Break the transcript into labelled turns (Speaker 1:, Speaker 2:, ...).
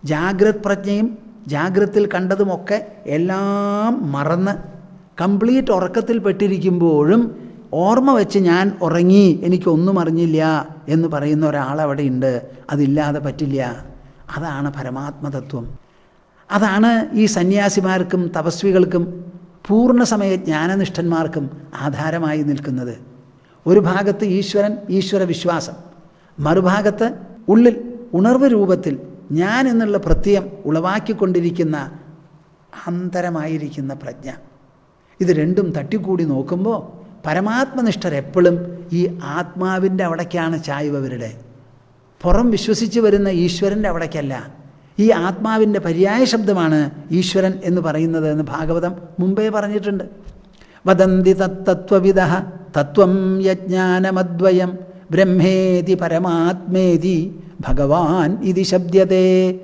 Speaker 1: ജാഗ്രത് പ്രജ്ഞയും ജാഗ്രത്തിൽ കണ്ടതുമൊക്കെ എല്ലാം മറന്ന് കംപ്ലീറ്റ് ഉറക്കത്തിൽ പെട്ടിരിക്കുമ്പോഴും ഓർമ്മ വെച്ച് ഞാൻ ഉറങ്ങി, എനിക്കൊന്നും അറിഞ്ഞില്ല എന്ന് പറയുന്ന ഒരാളവിടെ ഉണ്ട്. അതില്ലാതെ പറ്റില്ല. അതാണ് പരമാത്മതത്വം. അതാണ് ഈ സന്യാസിമാർക്കും തപസ്വികൾക്കും പൂർണ്ണസമയ ജ്ഞാനനിഷ്ഠന്മാർക്കും ആധാരമായി നിൽക്കുന്നത്. ഒരു ഭാഗത്ത് ഈശ്വരൻ, ഈശ്വര വിശ്വാസം, മറുഭാഗത്ത് ഉള്ളിൽ ഉണർവ് രൂപത്തിൽ ഞാൻ എന്നുള്ള പ്രത്യയം ഉളവാക്കിക്കൊണ്ടിരിക്കുന്ന അന്തരമായിരിക്കുന്ന പ്രജ്ഞ. ഇത് രണ്ടും തട്ടിക്കൂടി നോക്കുമ്പോൾ പരമാത്മനിഷ്ഠർ എപ്പോഴും ഈ ആത്മാവിൻ്റെ അവിടേക്കാണ് ചായ്വവരുടെ. പുറം വിശ്വസിച്ച് വരുന്ന ഈശ്വരൻ്റെ അവിടേക്കല്ല. ഈ ആത്മാവിൻ്റെ പര്യായ ശബ്ദമാണ് ഈശ്വരൻ എന്ന് പറയുന്നത് എന്ന് ഭാഗവതം മുമ്പേ പറഞ്ഞിട്ടുണ്ട്. വദന്തി തത്തത്വവിദഃ തത്വം യജ്ഞാനമദ്വയം ബ്രഹ്മേതി പരമാത്മേതി ഭഗവാൻ ഇതി ശബ്ദതേ.